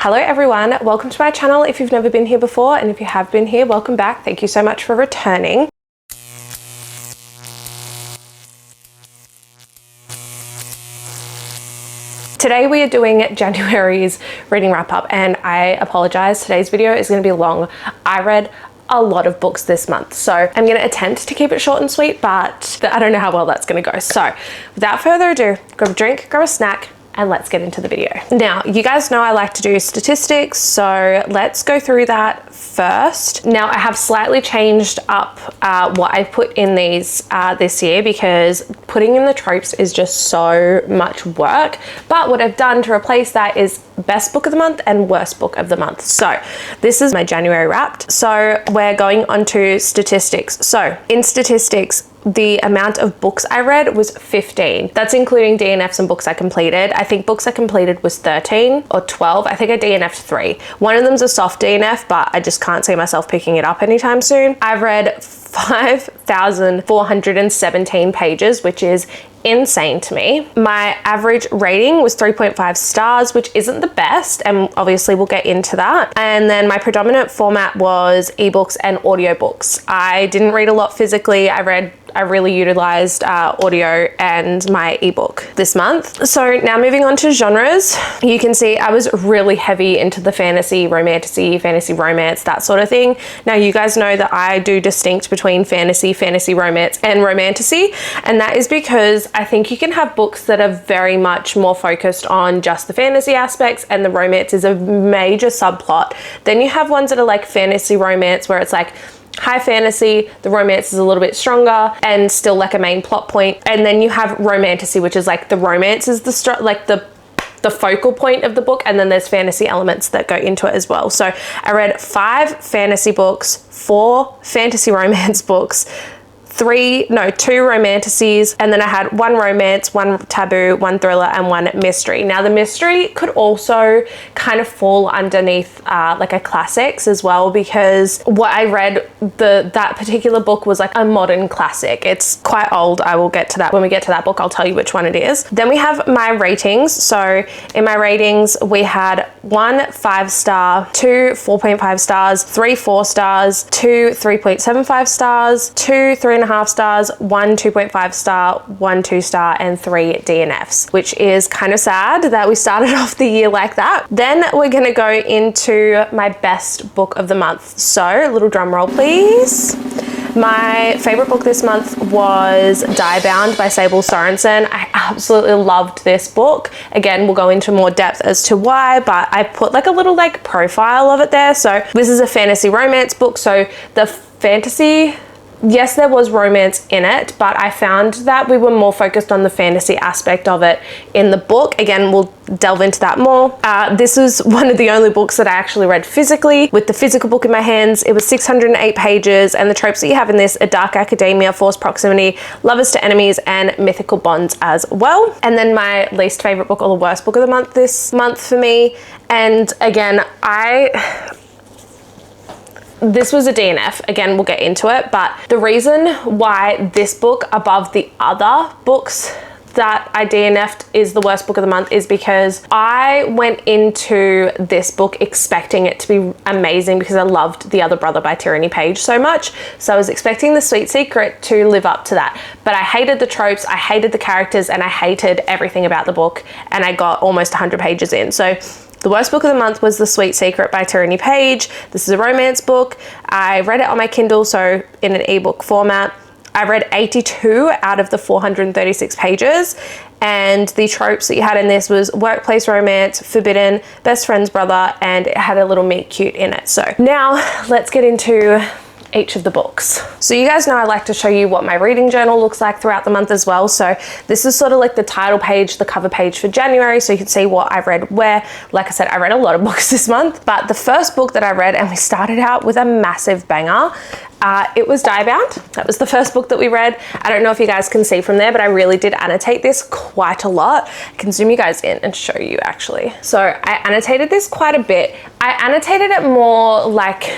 Hello everyone, welcome to my channel if you've never been here before, and if you have been here, welcome back. Thank you so much for returning. Today we are doing January's reading wrap up, and I apologize, today's video is going to be long. I read a lot of books this month, so I'm going to attempt to keep it short and sweet, but I don't know how well that's going to go. So without further ado, grab a drink, grab a snack, and let's get into the video. Now, you guys know I like to do statistics, so let's go through that first. Now, I have slightly changed up what I put in these this year, because putting in the tropes is just so much work. But what I've done to replace that is best book of the month and worst book of the month. So this is my January wrapped. So we're going on to statistics. So in statistics, the amount of books I read was 15. That's including DNFs and books I completed. I think books I completed was 13 or 12. I think I DNF'd 3. One of them's a soft DNF, but I just can't see myself picking it up anytime soon. I've read 5,417 pages, which is insane to me. My average rating was 3.5 stars, which isn't the best, and obviously we'll get into that. And then my predominant format was ebooks and audiobooks. I didn't read a lot physically. I really utilized audio and my ebook this month. So now moving on to genres, you can see I was really heavy into the fantasy, romantasy, fantasy romance, that sort of thing. Now you guys know that I do distinct between fantasy, fantasy romance, and romantasy, and that is because I think you can have books that are very much more focused on just the fantasy aspects and the romance is a major subplot. Then you have ones that are like fantasy romance, where it's like high fantasy, the romance is a little bit stronger and still like a main plot point. And then you have romantasy, which is like the romance is the focal point of the book, and then there's fantasy elements that go into it as well. So I read 5 fantasy books, 4 fantasy romance books, 2 romantasies, and then I had 1 romance, 1 taboo, 1 thriller, and 1 mystery. Now the mystery could also kind of fall underneath like a classics as well, because what I read, that particular book was like a modern classic. It's quite old. I will get to that when we get to that book. I'll tell you which one it is. Then we have my ratings. So in my ratings, we had 1 5-star, 2 4.5 stars, 3 4 stars, 2 3.75 stars, 2 3.5 stars, 1 2.5 star, 1 2-star, and 3 DNFs, which is kind of sad that we started off the year like that. Then we're gonna go into my best book of the month. So a little drum roll, please. My favorite book this month was Die Bound by Sable Sorrenson. I absolutely loved this book. Again, we'll go into more depth as to why, but I put like a little like profile of it there. So this is a fantasy romance book. So the fantasy, yes, there was romance in it, but I found that we were more focused on the fantasy aspect of it in the book. Again, we'll delve into that more. This is one of the only books that I actually read physically, with the physical book in my hands. It was 608 pages, and the tropes that you have in this are dark academia, forced proximity, lovers to enemies, and mythical bonds as well. And then my least favorite book, or the worst book of the month this month for me, and again, this was a DNF. Again, we'll get into it, but the reason why this book above the other books that I DNF'd is the worst book of the month is because I went into this book expecting it to be amazing, because I loved The Other Brother by Tierney so much. So I was expecting The Sweet Secret to live up to that, but I hated the tropes, I hated the characters, and I hated everything about the book, and I got almost 100 pages in. So the worst book of the month was The Sweet Secret by Tierney. This is a romance book. I read it on my Kindle, so in an ebook format. I read 82 out of the 436 pages, and the tropes that you had in this was workplace romance, forbidden, best friend's brother, and it had a little meet cute in it. So now let's get into each of the books. So you guys know I like to show you what my reading journal looks like throughout the month as well. So this is sort of like the title page, the cover page for January, so you can see what I read where. Like I said, I read a lot of books this month, but the first book that I read, and we started out with a massive banger, it was Die Bound. That was the first book that we read. I don't know if you guys can see from there, but I really did annotate this quite a lot. I can zoom you guys in and show you actually. So I annotated this quite a bit. I annotated it more like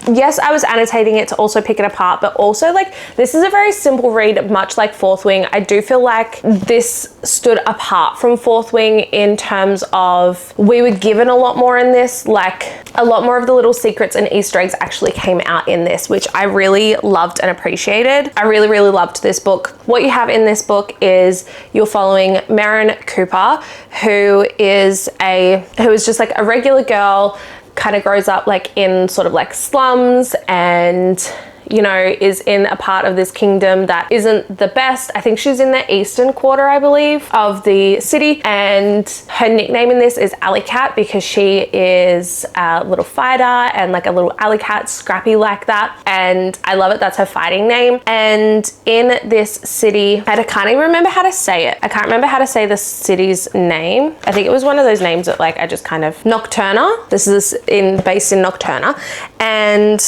yes, I was annotating it to also pick it apart, but also like this is a very simple read, much like Fourth Wing. I do feel like this stood apart from Fourth Wing in terms of we were given a lot more in this, like a lot more of the little secrets and Easter eggs actually came out in this, which I really loved and appreciated. I really, really loved this book. What you have in this book is you're following Merrin Cooper, who is just like a regular girl, kind of grows up like in sort of like slums and, you know, is in a part of this kingdom that isn't the best. I think she's in the eastern quarter, I believe, of the city. And her nickname in this is Alley Cat because she is a little fighter and like a little alley cat, scrappy like that. And I love it. That's her fighting name. And in this city, I can't even remember how to say it. I can't remember how to say the city's name. I think it was one of those names that like I just kind of Nocturna. This is based in Nocturna. And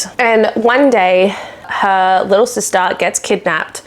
one day, her little sister gets kidnapped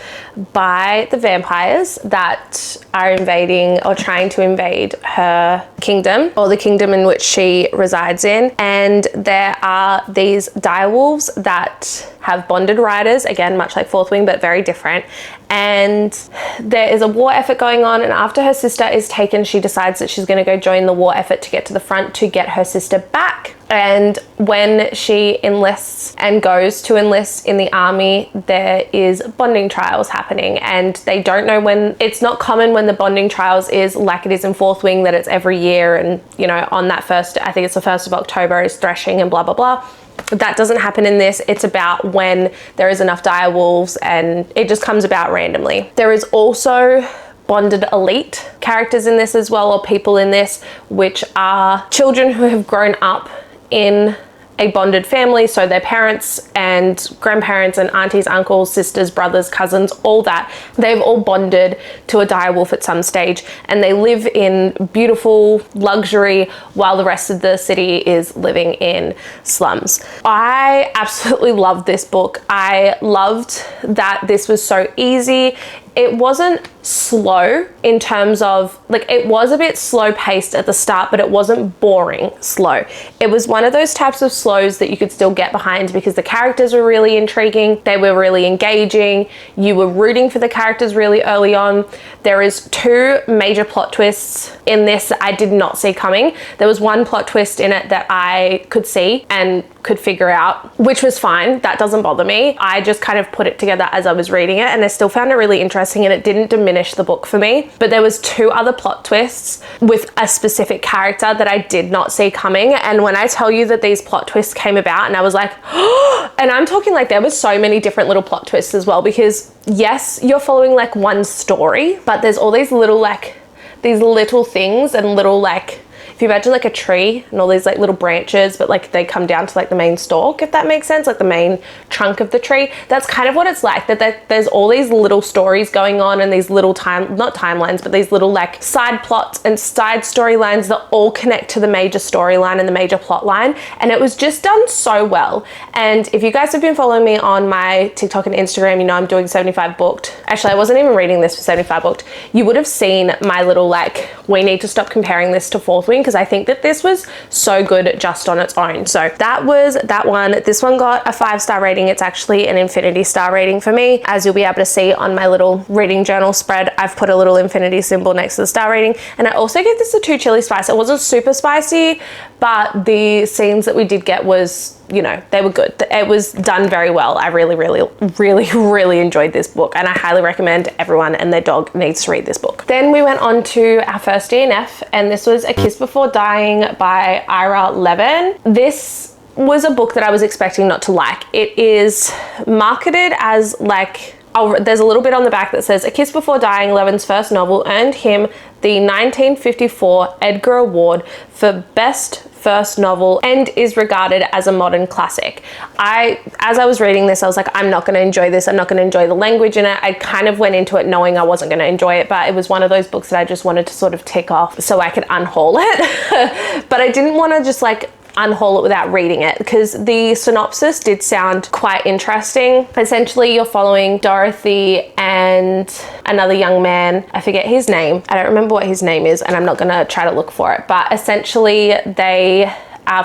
by the vampires that are invading or trying to invade her kingdom, or the kingdom in which she resides in. And there are these direwolves that have bonded riders, again, much like Fourth Wing, but very different. And there is a war effort going on, and after her sister is taken, she decides that she's going to go join the war effort to get to the front to get her sister back. And when she enlists and goes to enlist in the army, there is bonding trials happening, and they don't know when. It's not common when the bonding trials is like it is in Fourth Wing, that it's every year, and you know, on that first, I think it's the 1st of October is threshing and blah blah blah. That doesn't happen in this. It's about when there is enough direwolves, and it just comes about randomly. There is also bonded elite characters in this as well, or people in this, which are children who have grown up in a bonded family, so their parents and grandparents and aunties, uncles, sisters, brothers, cousins, all that, they've all bonded to a direwolf at some stage, and they live in beautiful luxury while the rest of the city is living in slums. I absolutely loved this book. I loved that this was so easy. It wasn't slow in terms of, like, it was a bit slow paced at the start, but it wasn't boring slow. It was one of those types of slows that you could still get behind because the characters were really intriguing. They were really engaging. You were rooting for the characters really early on. There is 2 major plot twists in this that I did not see coming. There was one plot twist in it that I could see and could figure out, which was fine. That doesn't bother me. I just kind of put it together as I was reading it, and I still found it really interesting, and it didn't diminish the book for me. But there was 2 other plot twists with a specific character that I did not see coming. And when I tell you that these plot twists came about, and I was like, oh, and I'm talking like there was so many different little plot twists as well, because yes, you're following like one story, but there's all these little like these little things and little like, if you imagine like a tree and all these like little branches, but like they come down to like the main stalk, if that makes sense, like the main trunk of the tree. That's kind of what it's like, that there's all these little stories going on, and these little not timelines, but these little like side plots and side storylines that all connect to the major storyline and the major plot line. And it was just done so well. And if you guys have been following me on my TikTok and Instagram, you know I'm doing 75 booked. Actually, I wasn't even reading this for 75 booked. You would have seen my little like, we need to stop comparing this to Fourth Wing, because I think that this was so good just on its own. So that was that one. This one got a 5-star rating. It's actually an infinity star rating for me. As you'll be able to see on my little reading journal spread, I've put a little infinity symbol next to the star rating. And I also gave this a 2 chili spice. It wasn't super spicy, but the scenes that we did get was, you know, they were good. It was done very well. I really, really, really, really enjoyed this book, and I highly recommend everyone and their dog needs to read this book. Then we went on to our first DNF, and this was A Kiss Before Dying by Ira Levin. This was a book that I was expecting not to like. It is marketed as like, there's a little bit on the back that says, A Kiss Before Dying, Levin's first novel, earned him the 1954 Edgar Award for Best First Novel and is regarded as a modern classic. As I was reading this, I was like, I'm not going to enjoy this. I'm not going to enjoy the language in it. I kind of went into it knowing I wasn't going to enjoy it, but it was one of those books that I just wanted to sort of tick off so I could unhaul it. But I didn't want to just like unhaul it without reading it, because the synopsis did sound quite interesting. Essentially, you're following Dorothy and another young man. I forget his name. I don't remember what his name is, and I'm not gonna try to look for it, but essentially they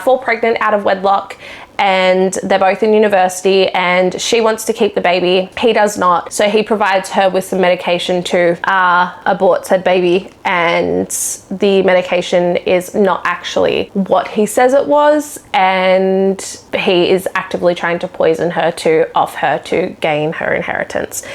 fall pregnant out of wedlock, and they're both in university, and she wants to keep the baby. He does not. So he provides her with some medication to abort said baby, and the medication is not actually what he says it was, and he is actively trying to poison her to off her to gain her inheritance.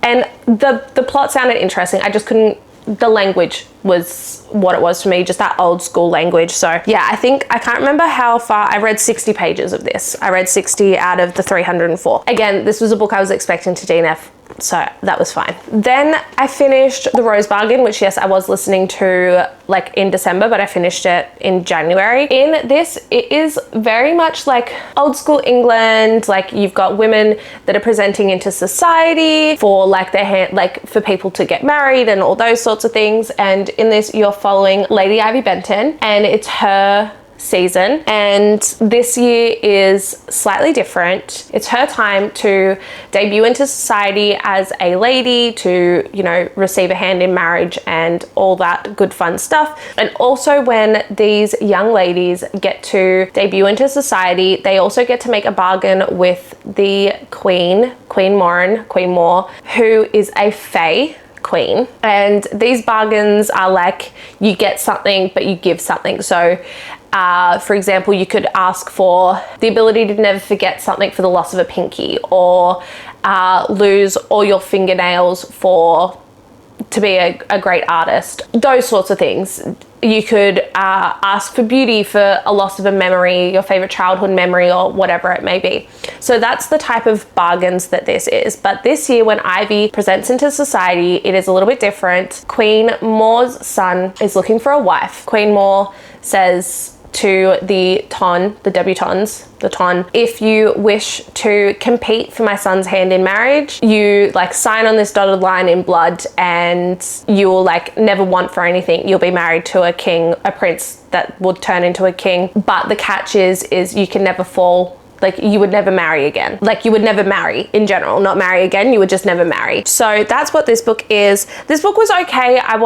And the plot sounded interesting. I just couldn't, the language was what it was for me, just that old school language. So yeah, I can't remember how far. I read 60 pages of this. I read 60 out of the 304. Again, this was a book I was expecting to DNF, so that was fine. Then I finished The Rose Bargain, which yes, I was listening to like in December, but I finished it in January. In this, it is very much like old school England. Like you've got women that are presenting into society for like like for people to get married and all those sorts of things. And in this, you're following Lady Ivy Benton, and it's her season, and this year is slightly different. It's her time to debut into society as a lady, to, you know, receive a hand in marriage and all that good fun stuff. And also when these young ladies get to debut into society, they also get to make a bargain with the Queen More, who is a fae queen. And these bargains are like, you get something but you give something. So for example, you could ask for the ability to never forget something for the loss of a pinky, or lose all your fingernails to be a great artist. Those sorts of things. You could ask for beauty for a loss of a memory, your favorite childhood memory, or whatever it may be. So that's the type of bargains that this is. But this year, when Ivy presents into society, it is a little bit different. Queen More's son is looking for a wife. Queen More says to the debutantes, if you wish to compete for my son's hand in marriage, you like sign on this dotted line in blood, and you will like never want for anything. You'll be married to a king, a prince that would turn into a king. But the catch is you can never fall. Like you would never marry again. Like you would never marry in general, not marry again. You would just never marry. So that's what this book is. This book was okay. I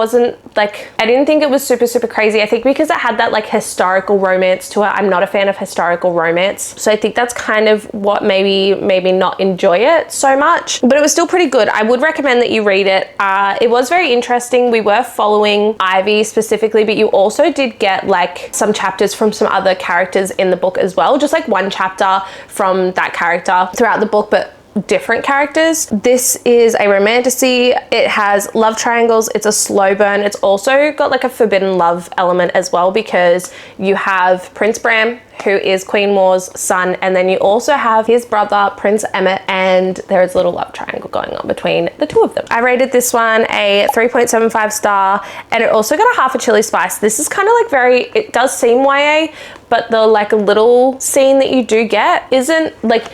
didn't think it was super, super crazy. I think because it had that like historical romance to it. I'm not a fan of historical romance. So I think that's kind of what maybe not enjoy it so much, but it was still pretty good. I would recommend that you read it. It was very interesting. We were following Ivy specifically, but you also did get like some chapters from some other characters in the book as well. Just like one chapter from that character throughout the book, but different characters. This is a romantasy. It has love triangles. It's a slow burn. It's also got like a forbidden love element as well, because you have Prince Bram, who is Queen More's son, and then you also have his brother, Prince Emmett, and there is a little love triangle going on between the two of them. I rated this one a 3.75 star, and it also got a half a chili spice. This is kind of like it does seem YA, but the like little scene that you do get isn't like,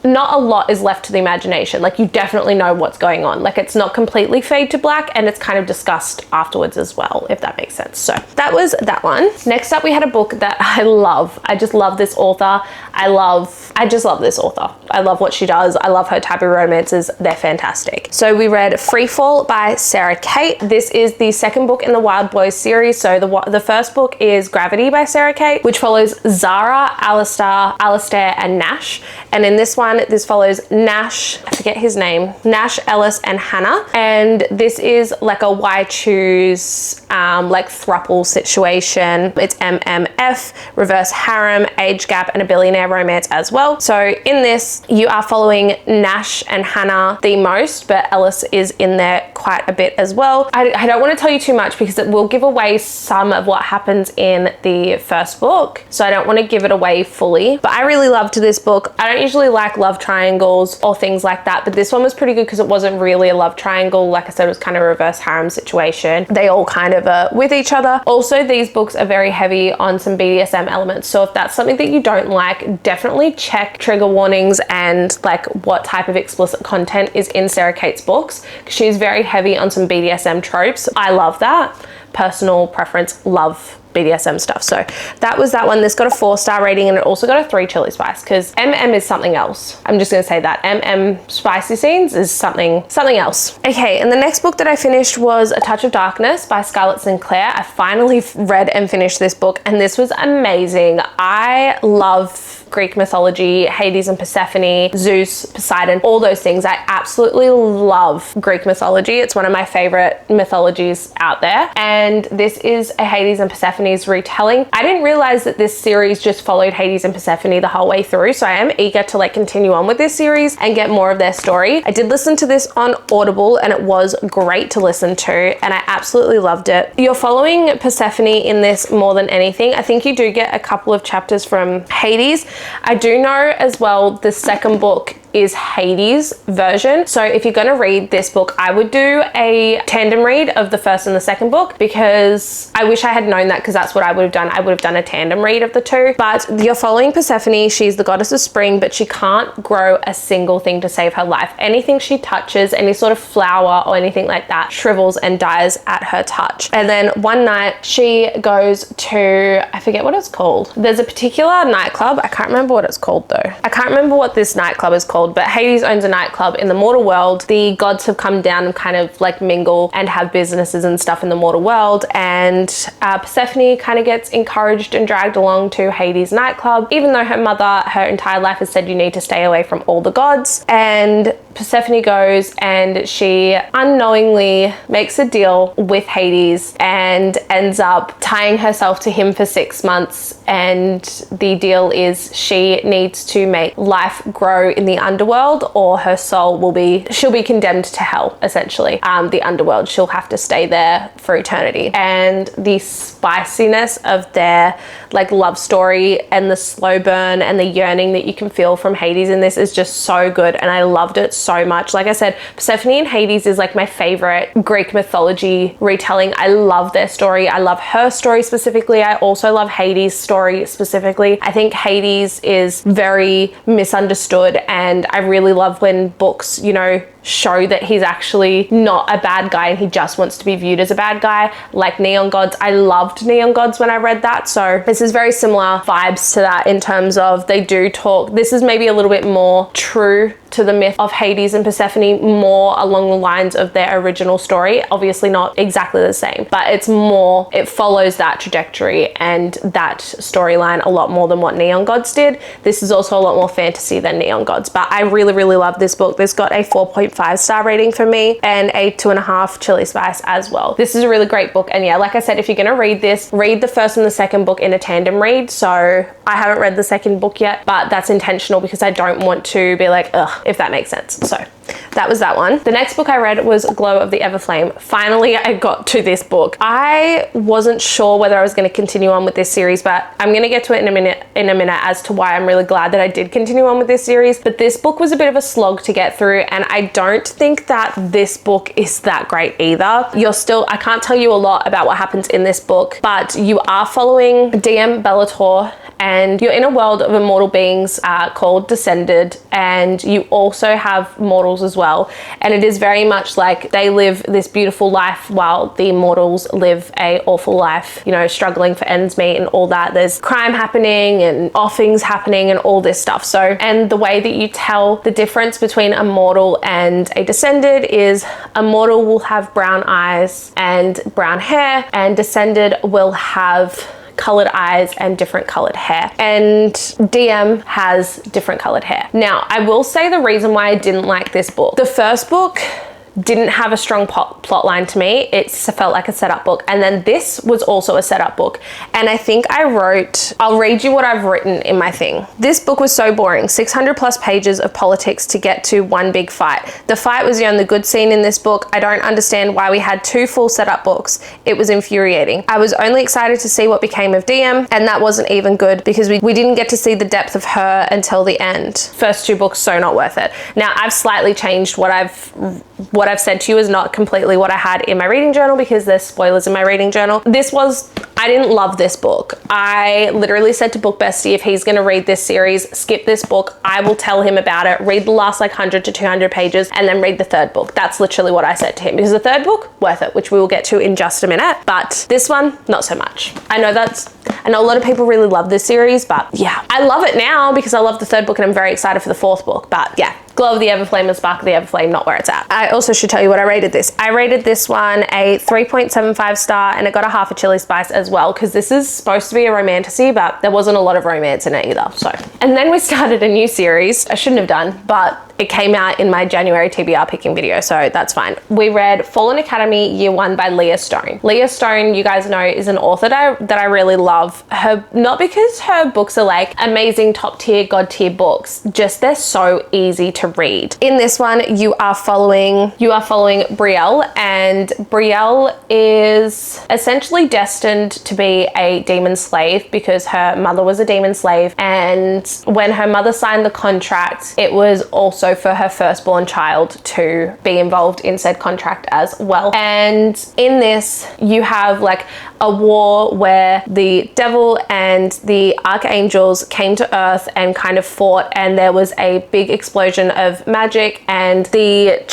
not a lot is left to the imagination. Like you definitely know what's going on. Like it's not completely fade to black, and it's kind of discussed afterwards as well, if that makes sense. So that was that one. Next up, we had a book that I love. I just love this author. I just love this author. I love what she does. I love her taboo romances. They're fantastic. So we read Freefall by Sara Cate. This is the second book in the Wild Boys series. So the first book is Gravity by Sara Cate, which follows Zara, Alistair, and Nash. And in this one, this follows Nash, I forget his name, Nash, Ellis, and Hannah. And this is like a why choose, like throuple situation. It's MMF, reverse harem, age gap, and a billionaire romance as well. So in this, you are following Nash and Hannah the most, but Ellis is in there quite a bit as well. I don't want to tell you too much because it will give away some of what happens in the first book. So I don't want to give it away fully, but I really loved this book. I don't usually like love triangles or things like that, but this one was pretty good because it wasn't really a love triangle. Like I said, it was kind of a reverse harem situation. They all kind of are with each other. Also, these books are very heavy on some BDSM elements. So if that's something that you don't like, definitely check trigger warnings and like what type of explicit content is in Sara Cate's books. She's very heavy on some BDSM tropes. I love that. Personal preference, love BDSM stuff. So that was that one. This got a 4-star rating, and it also got a 3 chili spice because MM is something else. I'm just gonna say that MM spicy scenes is something else. Okay, and the next book that I finished was A Touch of Darkness by Scarlett Sinclair. I finally read and finished this book, and this was amazing. I love Greek mythology, Hades and Persephone, Zeus, Poseidon, all those things. I absolutely love Greek mythology. It's one of my favorite mythologies out there. And this is a Hades and Persephone's retelling. I didn't realize that this series just followed Hades and Persephone the whole way through. So I am eager to like continue on with this series and get more of their story. I did listen to this on Audible and it was great to listen to and I absolutely loved it. You're following Persephone in this more than anything. I think you do get a couple of chapters from Hades. I do know as well the second book is Hades' version. So if you're gonna read this book, I would do a tandem read of the first and the second book because I wish I had known that because that's what I would have done. I would have done a tandem read of the two. But you're following Persephone. She's the goddess of spring, but she can't grow a single thing to save her life. Anything she touches, any sort of flower or anything like that, shrivels and dies at her touch. And then one night she goes to, I forget what it's called. There's a particular nightclub. I can't remember what it's called though. I can't remember what this nightclub is called, but Hades owns a nightclub in the mortal world. The gods have come down and kind of like mingle and have businesses and stuff in the mortal world. And Persephone kind of gets encouraged and dragged along to Hades nightclub, even though her mother, her entire life has said you need to stay away from all the gods. And Persephone goes and she unknowingly makes a deal with Hades and ends up tying herself to him for 6 months. And the deal is she needs to make life grow in the underworld or her soul will be, she'll be condemned to hell essentially. The underworld, she'll have to stay there for eternity. And the spiciness of their like love story and the slow burn and the yearning that you can feel from Hades in this is just so good and I loved it so much. Like I said, Persephone and Hades is like my favorite Greek mythology retelling. I love their story. I love her story specifically. I also love Hades' story specifically. I think Hades is very misunderstood and I really love when books, you know, show that he's actually not a bad guy and he just wants to be viewed as a bad guy, like Neon Gods. I loved Neon Gods when I read that. So this is very similar vibes to that in terms of they do talk. This is maybe a little bit more true to the myth of Hades and Persephone, more along the lines of their original story. Obviously not exactly the same, but it's more, it follows that trajectory and that storyline a lot more than what Neon Gods did. This is also a lot more fantasy than Neon Gods, but I really, really love this book. This got a 4.5 star rating for me and a 2.5 chili spice as well. This is a really great book. And yeah, like I said, if you're gonna read this, read the first and the second book in a tandem read. So I haven't read the second book yet, but that's intentional because I don't want to be like, ugh, if that makes sense. So that was that one. The next book I read was Glow of the Everflame. Finally, I got to this book. I wasn't sure whether I was going to continue on with this series, but I'm going to get to it in a minute as to why I'm really glad that I did continue on with this series. But this book was a bit of a slog to get through, and I don't think that this book is that great either. I can't tell you a lot about what happens in this book, but you are following DM Bellator and you're in a world of immortal beings called Descended, and you also have mortals as well. And it is very much like they live this beautiful life while the mortals live a awful life, you know, struggling for ends meet and all that. There's crime happening and offings happening and all this stuff. So, and the way that you tell the difference between a mortal and a Descended is a mortal will have brown eyes and brown hair, and Descended will have colored eyes and different colored hair, and DM has different colored hair. Now, I will say the reason why I didn't like this book. The first book didn't have a strong plot line to me. It felt like a setup book. And then this was also a setup book. And I think I'll read you what I've written in my thing. This book was so boring. 600 plus pages of politics to get to one big fight. The fight was the only good scene in this book. I don't understand why we had 2 full setup books. It was infuriating. I was only excited to see what became of DM, and that wasn't even good because we didn't get to see the depth of her until the end. First 2 books, so not worth it. Now, I've slightly changed what I've said to you is not completely what I had in my reading journal because there's spoilers in my reading journal. I didn't love this book. I literally said to Book Bestie, if he's gonna read this series, skip this book. I will tell him about it. Read the last like 100 to 200 pages and then read the third book. That's literally what I said to him, because the third book, worth it, which we will get to in just a minute. But this one, not so much. I know a lot of people really love this series, but yeah, I love it now because I love the third book and I'm very excited for the fourth book. But yeah, glow of the Everflame and spark of the Everflame not where it's at. I also should tell you what I rated this. I rated this one a 3.75 star, and it got a half a chili spice as well, because this is supposed to be a romantasy, but there wasn't a lot of romance in it either. So, and then we started a new series. I shouldn't have done, but it came out in my January TBR picking video, so that's fine. We read Fallen Academy Year 1 by Leia Stone. Leia Stone, you guys know, is an author that I really love. Her, not because her books are like amazing top tier, god tier books, just they're so easy to read. In this one, you are following Briar, and Briar is essentially destined to be a demon slave because her mother was a demon slave, and when her mother signed the contract, it was also for her firstborn child to be involved in said contract as well. And in this, you have like a war where the devil and the archangels came to Earth and kind of fought, and there was a big explosion of magic, and the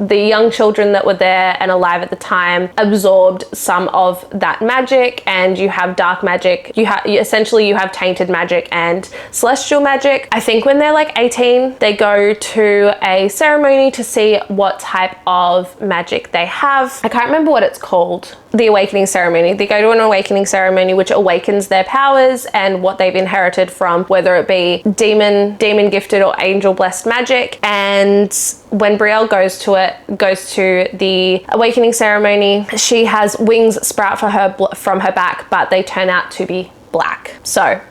young children that were there and alive at the time absorbed some of that magic, and you have dark magic. You have tainted magic and celestial magic. I think when they're like 18, they go to a ceremony to see what type of magic they have. I can't remember what it's called. The awakening ceremony. They go to an awakening ceremony which awakens their powers and what they've inherited from, whether it be demon gifted or angel blessed magic. And when Brielle goes to the awakening ceremony, she has wings sprout from her back, but they turn out to be black. So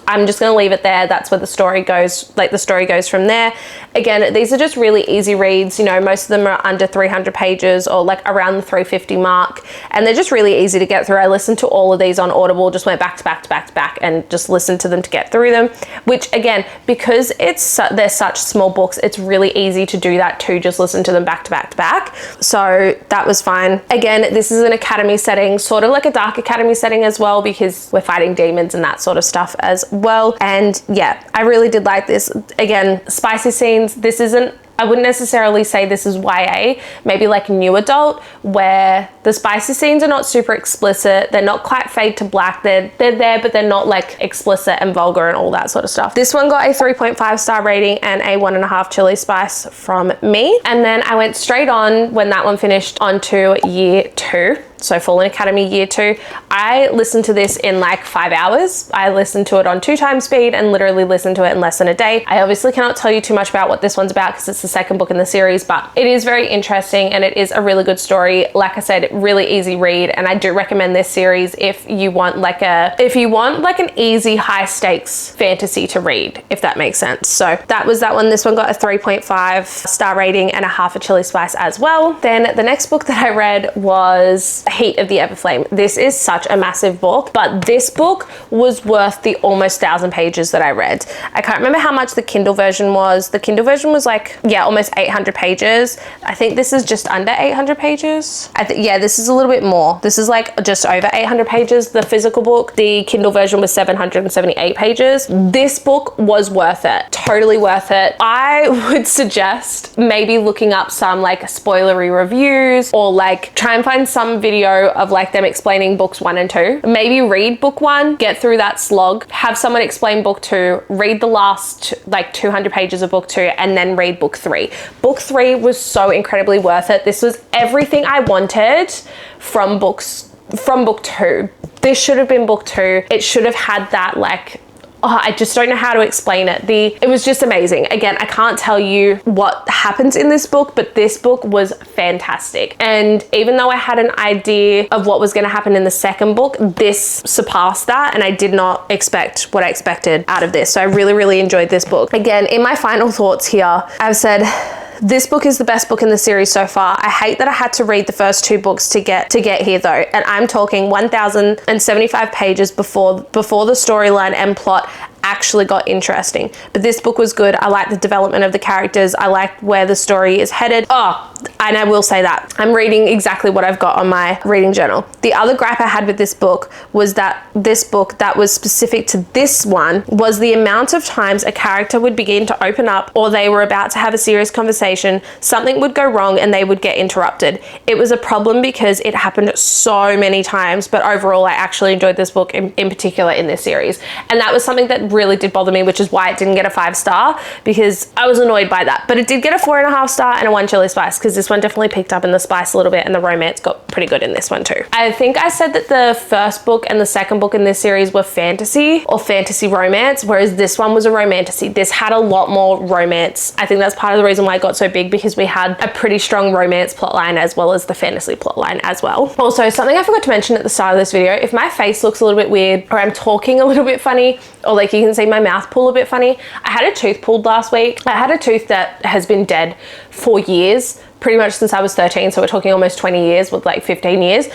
I'm just going to leave it there. That's where the story goes. Like, the story goes from there. Again, these are just really easy reads. You know, most of them are under 300 pages or like around the 350 mark. And they're just really easy to get through. I listened to all of these on Audible, just went back to back to back to back and just listened to them to get through them. Which again, because they're such small books, it's really easy to do that too. Just listen to them back to back to back. So that was fine. Again, this is an academy setting, sort of like a dark academy setting as well, because we're fighting demons and that sort of stuff as well. And yeah, I really did like this. Again, spicy scenes. This isn't, I wouldn't necessarily say this is YA, maybe like new adult, where the spicy scenes are not super explicit. They're not quite fade to black. They're there, but they're not like explicit and vulgar and all that sort of stuff. This one got a 3.5 star rating and a 1.5 chili spice from me. And then I went straight on, when that one finished, onto Year 2. So Fallen Academy Year 2. I listened to this in like 5 hours. I listened to it on 2 times speed and literally listened to it in less than a day. I obviously cannot tell you too much about what this one's about because it's the second book in the series, but it is very interesting and it is a really good story. Like I said, really easy read, and I do recommend this series if you want like an easy high stakes fantasy to read, if that makes sense. So that was that one. This one got a 3.5 star rating and a half a chili spice as well. Then the next book that I read was Heat of the Everflame. This is such a massive book, but this book was worth the almost 1,000 pages that I read. I can't remember how much the Kindle version was. The Kindle version was like, yeah, almost 800 pages. I think this is just under 800 pages. Yeah, this is a little bit more. This is like just over 800 pages, the physical book. The Kindle version was 778 pages. This book was worth it. Totally worth it. I would suggest maybe looking up some like spoilery reviews, or like try and find some video of like them explaining books 1 and 2. Maybe read book 1, get through that slog, have someone explain book 2, read the last like 200 pages of book 2, and then read book 3. Book 3 was so incredibly worth it. This was everything I wanted from book 2. This should have been book 2. It should have had that like, oh, I just don't know how to explain it. It was just amazing. Again, I can't tell you what happens in this book, but this book was fantastic. And even though I had an idea of what was going to happen in the second book, this surpassed that, and I did not expect what I expected out of this. So I really, really enjoyed this book. Again, in my final thoughts here, I've said, this book is the best book in the series so far. I hate that I had to read the first 2 books to get here though. And I'm talking 1,075 pages before the storyline and plot actually got interesting. But this book was good. I like the development of the characters. I like where the story is headed. Oh, and I will say that I'm reading exactly what I've got on my reading journal. The other gripe I had with this book was that this book that was specific to this one was the amount of times a character would begin to open up, or they were about to have a serious conversation, something would go wrong and they would get interrupted. It was a problem because it happened so many times, but overall I actually enjoyed this book in particular in this series. And that was something that really did bother me, which is why it didn't get a 5-star, because I was annoyed by that. But it did get a 4.5-star and a 1 chili spice, because this one definitely picked up in the spice a little bit, and the romance got pretty good in this one too. I think I said that the first book and the second book in this series were fantasy or fantasy romance, whereas this one was a romantasy. This had a lot more romance. I think that's part of the reason why it got so big, because we had a pretty strong romance plotline as well as the fantasy plotline as well. Also, something I forgot to mention at the start of this video, if my face looks a little bit weird or I'm talking a little bit funny, or like you can see my mouth pull a bit funny, I had a tooth pulled last week. I had a tooth that has been dead for years, pretty much since I was 13, so we're talking almost 20 years with like 15 years.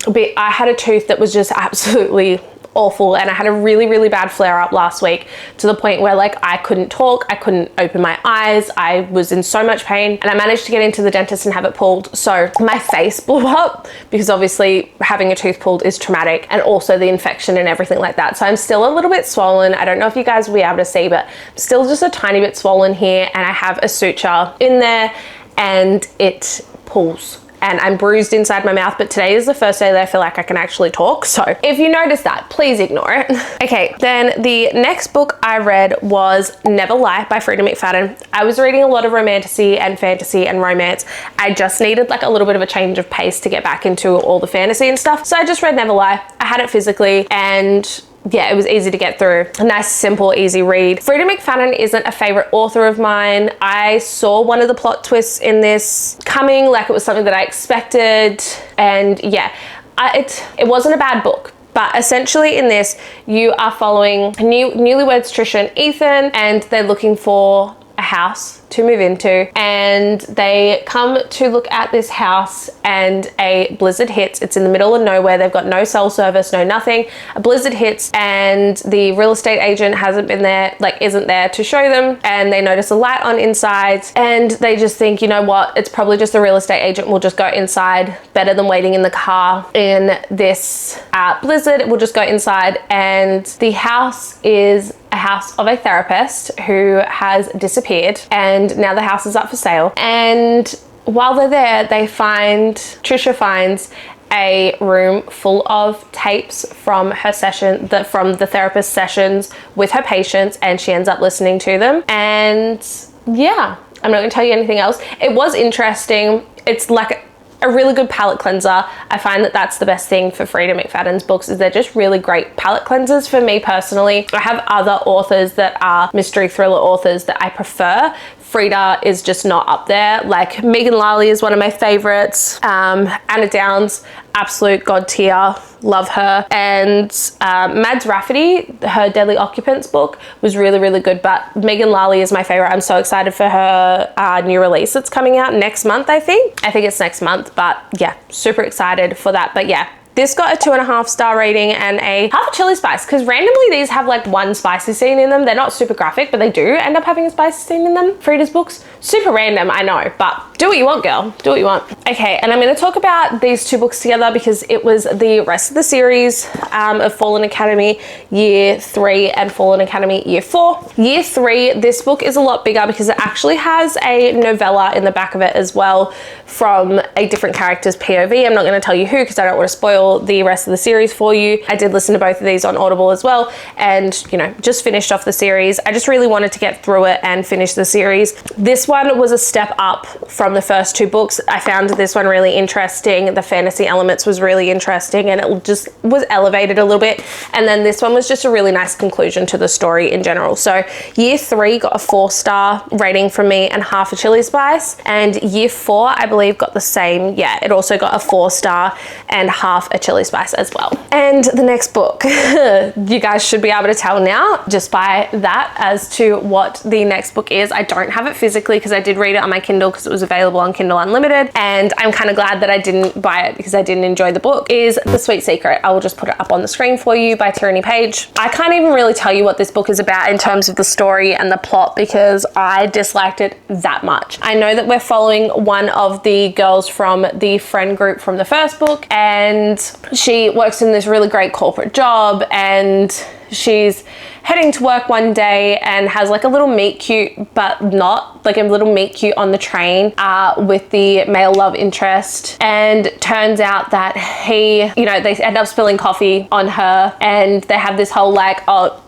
But I had a tooth that was just absolutely awful, and I had a really, really bad flare up last week, to the point where like I couldn't talk, I couldn't open my eyes, I was in so much pain, and I managed to get into the dentist and have it pulled. So my face blew up, because obviously having a tooth pulled is traumatic, and also the infection and everything like that. So I'm still a little bit swollen. I don't know if you guys will be able to see, but I'm still just a tiny bit swollen here, and I have a suture in there and it pulls. And I'm bruised inside my mouth, but today is the first day that I feel like I can actually talk. So if you notice that, please ignore it. Okay, then the next book I read was Never Lie by Freida McFadden. I was reading a lot of romantasy and fantasy and romance. I just needed like a little bit of a change of pace to get back into all the fantasy and stuff. So I just read Never Lie. I had it physically, and yeah, it was easy to get through. A nice, simple, easy read. Freida McFadden isn't a favorite author of mine. I saw one of the plot twists in this coming, like it was something that I expected. And yeah, it wasn't a bad book. But essentially in this, you are following newlyweds Trisha and Ethan, and they're looking for a house to move into, and they come to look at this house, and a blizzard hits. It's in the middle of nowhere. They've got no cell service, no nothing. A blizzard hits, and the real estate agent hasn't been there, like isn't there to show them, and they notice a light on inside, and they just think, you know what, it's probably just the real estate agent. We'll just go inside, better than waiting in the car in this blizzard. We'll just go inside, and the house is a house of a therapist who has disappeared, and now the house is up for sale. And while they're there, Trisha finds a room full of tapes from her session, from the therapist sessions with her patients, and she ends up listening to them. And yeah, I'm not gonna tell you anything else. It was interesting. It's like a really good palette cleanser. I find that that's the best thing for Freida McFadden's books, is they're just really great palette cleansers for me personally. I have other authors that are mystery thriller authors that I prefer. Freida is just not up there. Like Megan Lally is one of my favorites. Anna Downs, absolute god tier, love her. And Mads Rafferty, her Deadly Occupants book was really, really good, but Megan Lally is my favorite. I'm so excited for her new release that's coming out next month, I think it's next month, but yeah, super excited for that. But yeah, this got a 2.5-star rating and a half a chili spice, because randomly these have like one spicy scene in them. They're not super graphic, but they do end up having a spicy scene in them. Freida's books, super random, I know, but do what you want, girl, do what you want. Okay, and I'm gonna talk about these two books together because it was the rest of the series of Fallen Academy Year 3 and Fallen Academy Year 4. Year 3, this book is a lot bigger because it actually has a novella in the back of it as well from a different character's POV. I'm not gonna tell you who because I don't want to spoil the rest of the series for you. I did listen to both of these on Audible as well, and you know, just finished off the series. I just really wanted to get through it and finish the series. This one was a step up from the first two books. I found this one really interesting. The fantasy elements was really interesting, and it just was elevated a little bit. And then this one was just a really nice conclusion to the story in general. So Year 3 got a 4-star rating from me and half a chili spice, and Year 4 I believe got the same. Yeah, it also got a 4-star and half a chili spice as well. And the next book, you guys should be able to tell now just by that as to what the next book is. I don't have it physically because I did read it on my Kindle because it was available on Kindle Unlimited, and I'm kind of glad that I didn't buy it because I didn't enjoy the book. Is The Sweet Secret. I will just put it up on the screen for you by Tierney Page. I can't even really tell you what this book is about in terms of the story and the plot because I disliked it that much. I know that we're following one of the girls from the friend group from the first book, and she works in this really great corporate job, and she's heading to work one day and has like a little meet cute, but not like a little meet cute on the train with the male love interest. And turns out that he, you know, they end up spilling coffee on her, and they have this whole like, oh,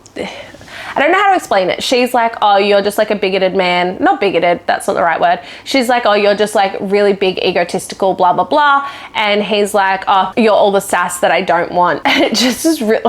I don't know how to explain it. She's like, oh, you're just like a bigoted man. Not bigoted, that's not the right word. She's like, oh, you're just like really big, egotistical, blah, blah, blah. And he's like, oh, you're all the sass that I don't want. And it just is really,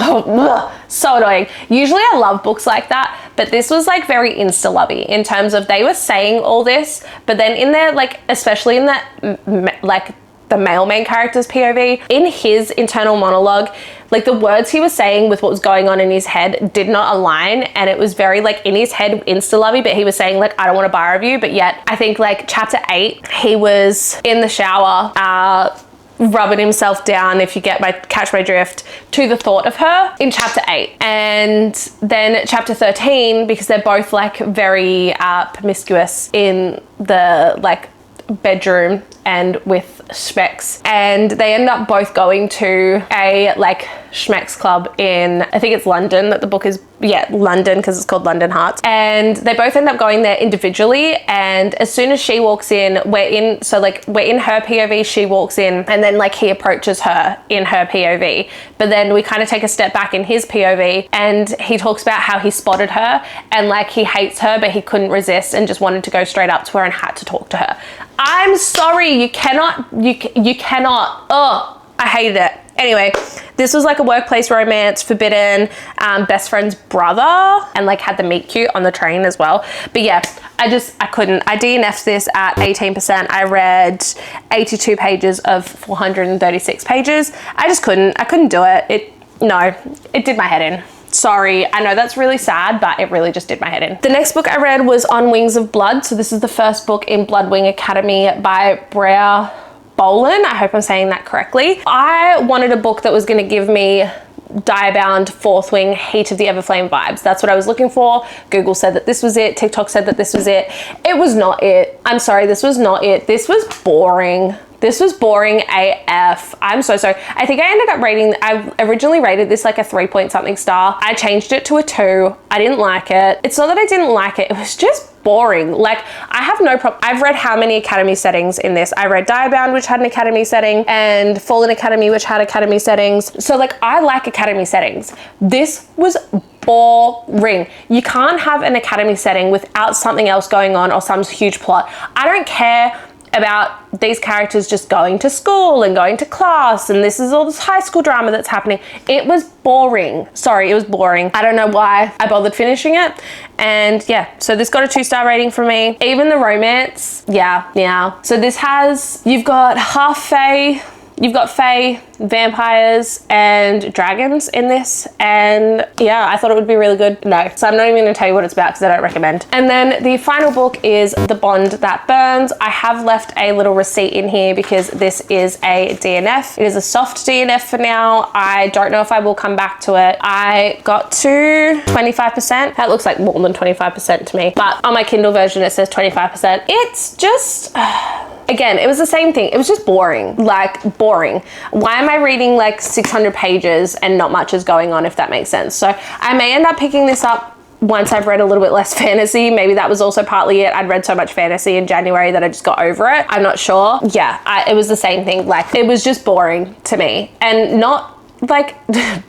so annoying. Usually I love books like that, but this was like very insta-lovey in terms of they were saying all this, but then in their, like, especially in that, like, the male main character's POV, in his internal monologue, like the words he was saying with what was going on in his head did not align, and it was very like in his head insta-lovey, but he was saying like, I don't want to buy a review, but yet I think like chapter 8, he was in the shower, rubbing himself down, if you catch my drift, to the thought of her in chapter 8. And then chapter 13, because they're both like very promiscuous in the like bedroom and with Schmecks, and they end up both going to a like Schmecks club in, I think it's London that the book is, yeah, London, because it's called London Hearts, and they both end up going there individually. And as soon as she walks in, we're in her POV, she walks in, and then like he approaches her in her POV, but then we kind of take a step back in his POV, and he talks about how he spotted her and like he hates her, but he couldn't resist and just wanted to go straight up to her and had to talk to her. I'm sorry, you cannot, oh, I hated it. Anyway, this was like a workplace romance, forbidden, best friend's brother, and like had the meet cute on the train as well. But yeah, I couldn't. I DNF'd this at 18%. I read 82 pages of 436 pages. I couldn't do it. It did my head in. Sorry, I know that's really sad, but it really just did my head in. The next book I read was On Wings of Blood. So this is the first book in Bloodwing Academy by Briar. Boleyn, I hope I'm saying that correctly. I wanted a book that was going to give me Diabound, Fourth Wing, Heat of the Everflame vibes. That's what I was looking for. Google said that this was it. TikTok said that this was it. It was not it. I'm sorry, this was not it. This was boring. This was boring AF. I'm so sorry. I think I ended up I originally rated this like a 3 point something star. I changed it to a 2. I didn't like it. It's not that I didn't like it. It was just boring. Like, I have no problem. I've read how many academy settings in this? I read Diabound, which had an academy setting, and Fallen Academy, which had academy settings. So like, I like academy settings. This was boring. You can't have an academy setting without something else going on or some huge plot. I don't care about these characters just going to school and going to class, and this is all this high school drama that's happening. It was boring. Sorry, it was boring. I don't know why I bothered finishing it. And yeah, so this got a 2-star rating from me. Even the romance, yeah. So this has, you've got fae, vampires, and dragons in this, and yeah, I thought it would be really good. No, so I'm not even going to tell you what it's about because I don't recommend. And then the final book is The Bond That Burns. I have left a little receipt in here because this is a DNF. It is a soft DNF for now. I don't know if I will come back to it. I got to 25%. That looks like more than 25% to me, but on my Kindle version it says 25%. It's just again, it was the same thing. It was just boring, like boring. Why am I reading like 600 pages and not much is going on, if that makes sense? So I may end up picking this up once I've read a little bit less fantasy. Maybe that was also partly it. I'd read so much fantasy in January that I just got over it. I'm not sure. Yeah, it was the same thing. Like, it was just boring to me, and not like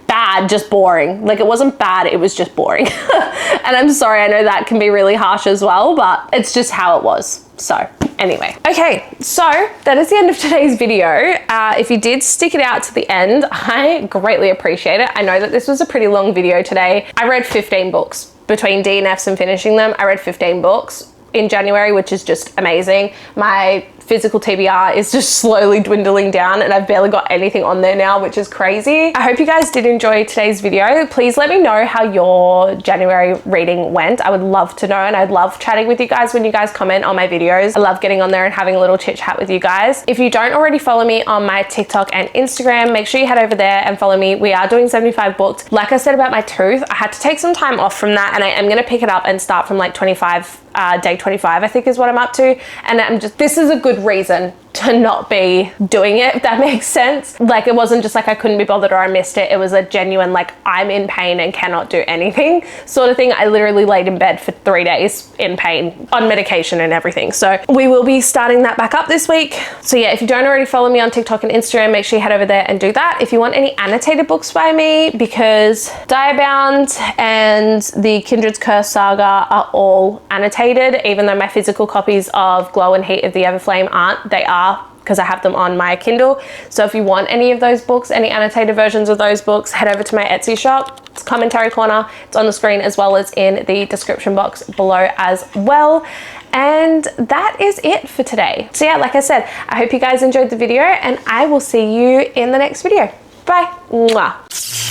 bad, just boring. Like, it wasn't bad, it was just boring. And I'm sorry, I know that can be really harsh as well, but it's just how it was. So anyway, okay, so that is the end of today's video. If you did stick it out to the end, I greatly appreciate it. I know that this was a pretty long video today. I read 15 books between DNFs and finishing them. I read 15 books in January, which is just amazing. My physical TBR is just slowly dwindling down, and I've barely got anything on there now, which is crazy. I hope you guys did enjoy today's video. Please let me know how your January reading went. I would love to know, and I'd love chatting with you guys when you guys comment on my videos. I love getting on there and having a little chit chat with you guys. If you don't already follow me on my TikTok and Instagram, make sure you head over there and follow me. We are doing 75 booked. Like I said about my tooth, I had to take some time off from that, and I am gonna pick it up and start from like 25, day 25, I think is what I'm up to. And I'm just, this is a good reason to not be doing it, if that makes sense. Like, it wasn't just like I couldn't be bothered or I missed it. It was a genuine, like, I'm in pain and cannot do anything sort of thing. I literally laid in bed for 3 days in pain on medication and everything. So we will be starting that back up this week. So yeah, if you don't already follow me on TikTok and Instagram, make sure you head over there and do that. If you want any annotated books by me, because Diabound and the Kindred's Curse Saga are all annotated, even though my physical copies of Glow and Heat of the Everflame aren't, they are, because I have them on my Kindle. So if you want any of those books, any annotated versions of those books, head over to my Etsy shop. It's Commentary Corner. It's on the screen as well as in the description box below as well. And that is it for today. So yeah, like I said, I hope you guys enjoyed the video and I will see you in the next video. Bye. Mwah.